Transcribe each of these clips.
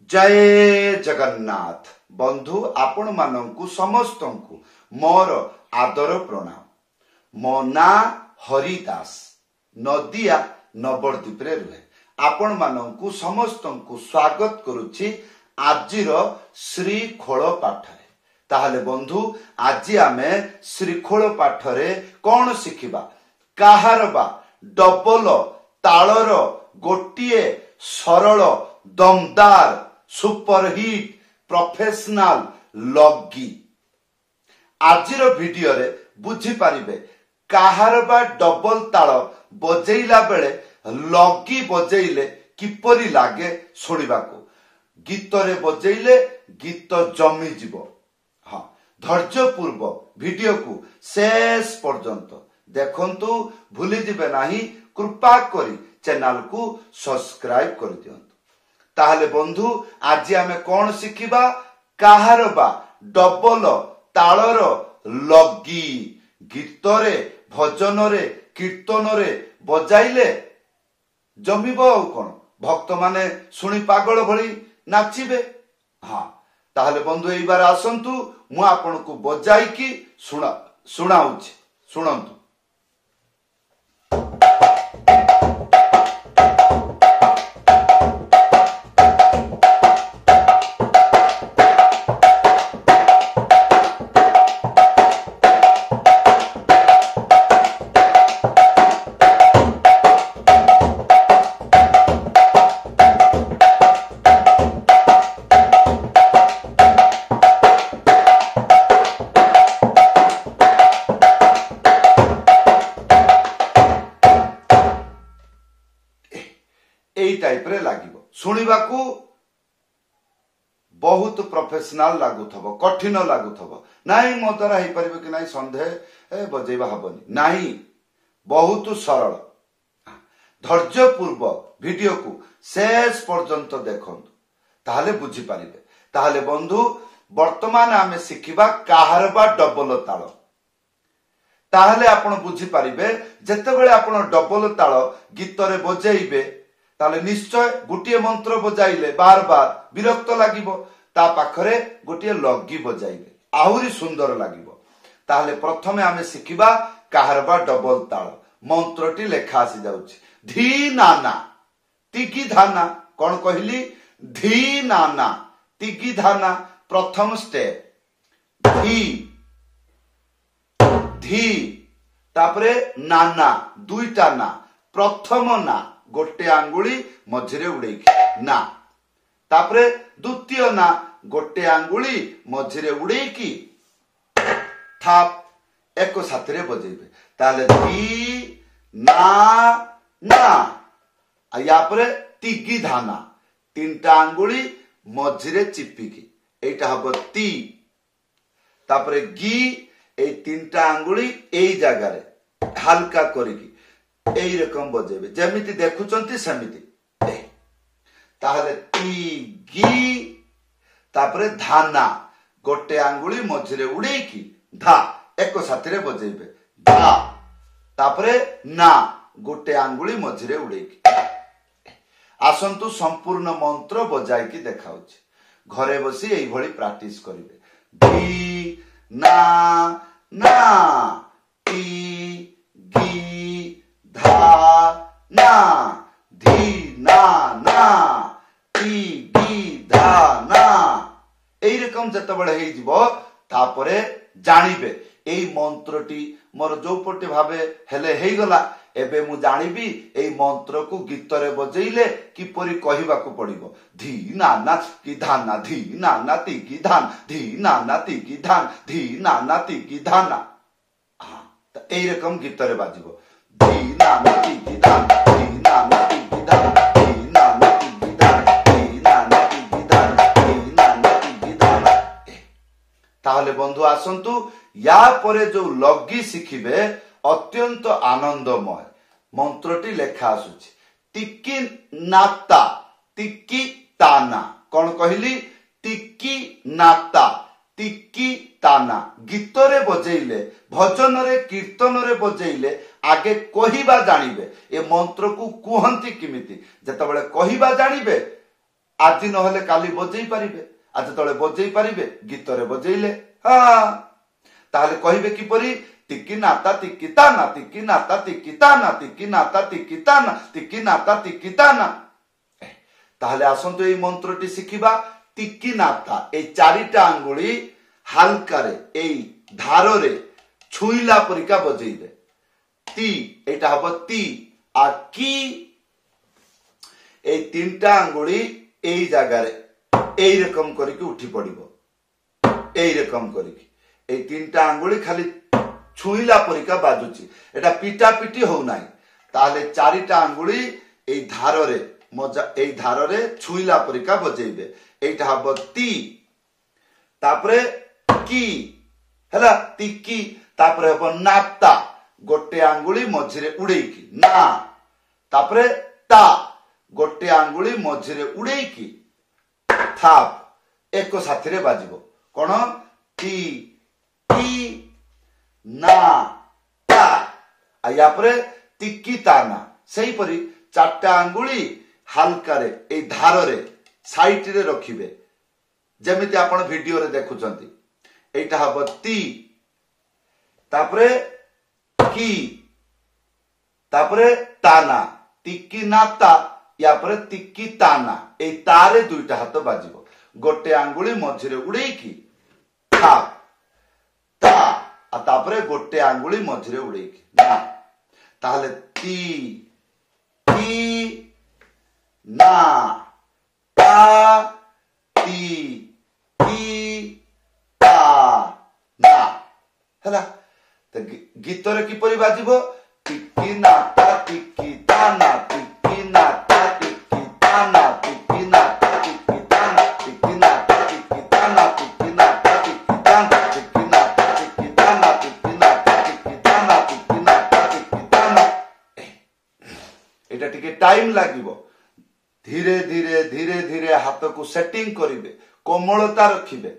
जय जगन्नाथ बंधु आपण मानंकु समस्तंकु मोर आदर प्रणाम। मो ना हरिदास नदिया नवद्वीप रे रुहे। आपण मानंकु समस्तंकु स्वागत करुछि आजिर श्रीखोल पाठरे। ताहले बंधु आज आमे श्रीखोल पाठरे कौन शिखिबा? काहार बा डबल तालर गोटिए सरल दमदार सुपरहिट प्रोफेशनल लगी। आजिर वीडियो रे बुझी पारिबे काहार बा डबल ताल बजेइला बेले लगी बजेइले किपरि लागे सुनिबाको। गीत रे बजेइले गीत जमी जीवो। हाँ, धैर्य पूर्वक वीडियो को शेष पर्यंत देखंतु, भूली जिबे नाही। कृपा करी चैनल को सब्सक्राइब कर दियंतु। ताहले बंधु आज आमे कौन शिखिबा? काहार बा डबल तालर लगी गीत रे भजन रे कीर्तन रे बजाइले जमिबो आ कोन? भक्त माने सुनी पागल भली नाचिबे। हाँ, ताहले बंधु एई बार आसंतु, मु आपन को बजाई की सुनाउछि, सुनंतु। टाइप रे लागिबो। सुनिबाकू बहुत प्रोफेशनल लागुथबो, कठिन लागुथबो। नाही मो द्वारा हे परिबो कि नाही संदेह बजेबा हबनी नाही, बहुत सरल। धैर्य पूर्वक वीडियो को शेष पर्यंत देखंतु, ताहले बुझी पारिबे। ताहले बंधु वर्तमान आमे शिखिबा काहार बा डबल ताल। ताहले आपण बुझी पारिबे जेतेबेले आपण डबल ताल गीत रे बजेइबे ताले निश्चय गोटे मंत्र बजाइले बार बार विरक्त लागिबो। ता पाखरे गोटे लगी बजाइले आहुरी सुंदर लागिबो। ताले प्रथमे आमे शिखिबा काहार बा डबल ताल। मंत्रटी लेखा आसी जाउछि धी नाना तिगी धाना। कोन कहली? धी नाना तिगी धाना। प्रथम स्टेप धी धी, तापरे नाना दुईटा ना। प्रथम ना गोटे आंगुली मझिरे उड़ेकी ना, तापरे द्वितीय ना गोटे आंगुली मझिरे उड़ेकी थाप एक साथरे बजेबे। ताले दी ना ना। या परे तिगी धाना, तीनटा आंगुली मझिरे चिपिकी एटा हबो ती। तापरे गी ए तीनटा आंगुली एई जागा रे हल्का करिकी एई रकम बजेबे जेमिति देखुचंती सेमिति। ताहले ती गी, तापरे धाना गोटे आंगुली मझिरे उड़ेकी धा एक साथरे बजेबे धा। तापरे ना गोटे आंगुली मझिरे उड़ेकी। आसंतु संपूर्ण मंत्र बजाई की देखाउछि। घरे बसी एई भली प्रैक्टिस करिवे। धी ना ना ती गी धा ना धी ना ना ती गी धा ना। एई रकम जतबेले हेइ जिवो तापरे जानिबे एई मंत्रटी मोर जो पटे भाबे हेले हेइ गला। एबे मु जानिबी एई मंत्र को गीत रे बजेइले किपरि कहिबा को पड़िबो। धी नाना की धाना धी नाना ती की धान धी नाना ती की धान धी नाना ती की धाना। हां, त एई रकम गीत रे बाजिबो धी नाना ती की धान धी नाना ती की धान धी नाना ती की धान धी नाना ती की धान धी नाना ती की धान। ताहले बंधु आसंतु या परे जो लगी शिखिबे अत्यंत आनंदमय। मंत्रटी लेखा आसुछि तिक्की नाता तिक्की ताना। कौन कहली? तिक्की नाता तिक्की ताना। गीत रे बजेइले भजन रे कीर्तन रे बजेइले आगे कहिबा जानिबे ए मंत्र को कुहंती किमिति। जेतबेले कहिबा जानिबे আজি নহলে কালি বজেই পারিবে আজ তলে বজেই পারিবে গীতরে বজেইলে হ্যাঁ তাহলে কহিবে কিপরি তিকি নাতা তিকি তানা তিকি নাতা তিকি তানা তিকি নাতা তিকি তানা তিকি নাতা তিকি তানা তাহলে আসন্তু এই মন্ত্রটি শিখিবা তিকি নাতা এই চারিটা আঙ্গুলি হালকারে এই ধারে ছুইলা পরিকা বজেইবে তি এটা হব তি আর কি এই তিনটা আঙ্গুলি এই জায়গায় এইরকম করিকি উঠি পড়িব এইরকম করিকি এই তিনটা আঙ্গুলি খালি ছুইলা পরিকা বাজুছি এটা পিটা পিটি হউ নাই তাহলে চারিটা আঙ্গুলি এই ধারে মজা এই ধারে ছুইলা পরিকা বজেইবে এইটা হব তি তারপরে কি হেলা তিকি তারপরে হব নাতা গোটে আঙ্গুলি মঝিরে উড়েইকি না তারপরে তা গোটে আঙ্গুলি মঝিরে উড়েইকি থাপ এক সাথে বাজিব কোন টি টি না তা ইয়াপরে তিকি তানা সেইপরি চারটা আঙ্গুলি হালকারে এই ধারে সাইটরে রখিবে যেমিতি আপন ভিডিওরে দেখুচন্তি এইটা হব তি তারপরে কি তারপরে তানা তিকি নাতা ইয়াপরে তিকি তানা এই তারে দুইটা হাত বাজিব গোটে আঙ্গুলি মঝিরে উড়েইকি থাপ তা আর তারপরে গোটে আঙ্গুলি মঝিরে উড়েইকি না তাহলে তি তি না তা তি তি তা না হেলা গীতরে কিপরি বাজিব তিকি নাতা তিকি তানা তিকি নাতা তিকি তানা তিকি নাতা তিকি তানা তিকি নাতা তিকি তানা তিকি নাতা তিকি তানা তিকি নাতা তিকি তানা তিকি নাতা তিকি তানা তিকি নাতা তিকি তানা এটা টিকে টাইম লাগিব ধীরে ধীরে ধীরে ধীরে হাতকু সেটিং করিবে কোমলতা রখিবে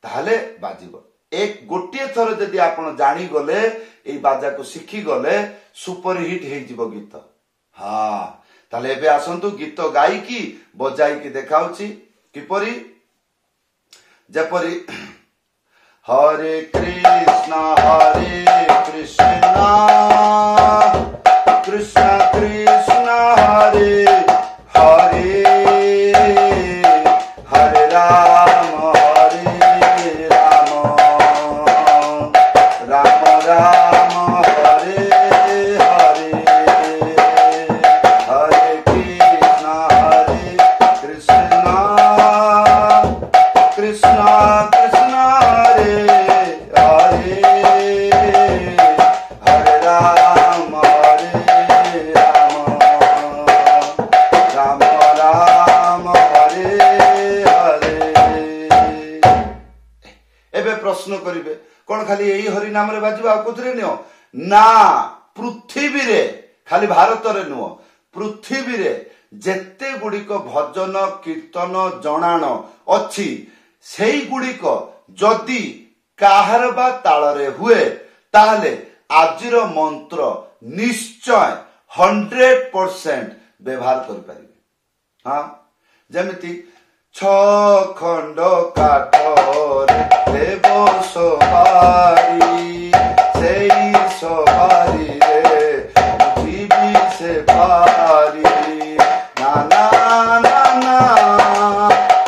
তাহলে বাজিব এক গোটিয়ে থর যদি আপন জানি গলে এই বাজাকু শিখি গলে সুपर हिट हे जीव गीत हाँ ताले एबे आसंतु गीत गायकी बजाइकी देखाउची किपरि जेपरि हरे कृष्ण कृष्ण कृष्ण हरे हरे हरे राम राम राम हरे हरे हरे कृष्ण कृष्ण कृष्ण हरे हरे हरे राम राम राम हरे हरे एबे प्रश्न करिवे कौन खाली यही हरि नाम रे बाजिबा कुथरे नियो ना पृथ्वी रे खाली भारत रे नुह पृथ्वी रे जेते गुड़िक भजन कीर्तन जणाण अछि सेई गुड़िक जदि काहार बा ताल रे हुए ताहले आजिर मंत्र निश्चय 100% व्यवहार करि परिबे हां जेमिति छ खंड काठर देव सवारी सेई सवारी रे जीवी से पारी ना ना ना ना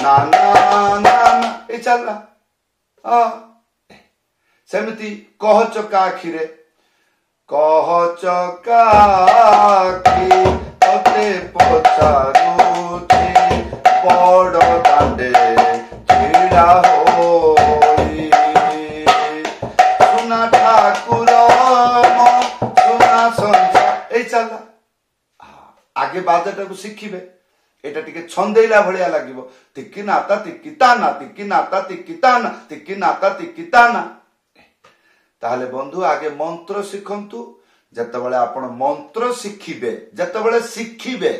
ना ना ना ए चल रहा सेमिति कह चका आखिरे कह चका आखि तते पचारुछि बड़ दांडे छीड़ा होई सुना ठाकुर सुना संसा ए चला आगे बाजाटा को शिखिबे एटा टिके छंदेला भलिया लागिबो तिक्की नाता तिक्की ताना तिक्की नाता तिक्की ताना तिक्की नाता तिक्की ताना ताहले बंधु आगे मंत्र शिखंतु जतबेले आपण मंत्र शिखिबे जतबेले शिखिबे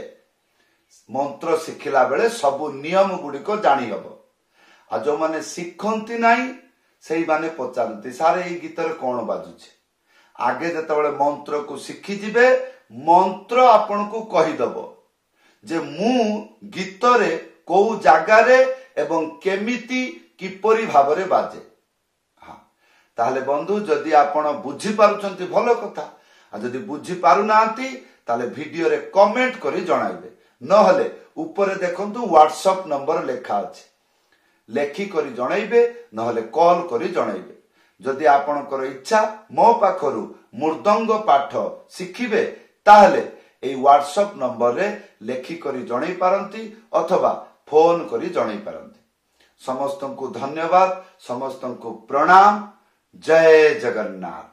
मंत्र शिखिला बेले सबु नियम गुड़िक जानी हब आ जो माने शिखंती नाही सेई माने पचारती सारे ई गीतर कोन बाजुछे आगे जतबेले मंत्र को शिखि जिबे मंत्र आपण को कहि दबो जे मु गीतरे କୋଉ ଜାଗାରେ ଏବଂ କେମିତି କିପରି ଭାବରେ ବାଜେ। ହଁ, ତାହେଲେ ବନ୍ଧୁ ଯଦି ଆପଣ ବୁଝିପାରୁଛନ୍ତି ଭଲ କଥା, ଆଉ ଯଦି ବୁଝିପାରୁନାହାନ୍ତି ତାହେଲେ ଭିଡିଓରେ କମେଣ୍ଟ କରି ଜଣାଇବେ, ନହେଲେ ଉପରେ ଦେଖନ୍ତୁ ହ୍ୱାଟ୍ସଆପ ନମ୍ବର ଲେଖା ଅଛି, ଲେଖିକରି ଜଣାଇବେ, ନହେଲେ କଲ୍ କରି ଜଣାଇବେ। ଯଦି ଆପଣଙ୍କର ଇଚ୍ଛା ମୋ ପାଖରୁ ମୃଦଙ୍ଗ ପାଠ ଶିଖିବେ ତାହେଲେ এই ହ୍ୱାଟ୍ସଆପ ନମ୍ବରରେ ଲେଖିକରି ଜଣାଇ ପାରନ୍ତି ଅଥବା ଫୋନ କରି ଜଣାଇ ପାରନ୍ତି। ସମସ୍ତଙ୍କୁ ଧନ୍ୟବାଦ, ସମସ୍ତଙ୍କୁ ପ୍ରଣାମ। ଜୟ ଜଗନ୍ନାଥ।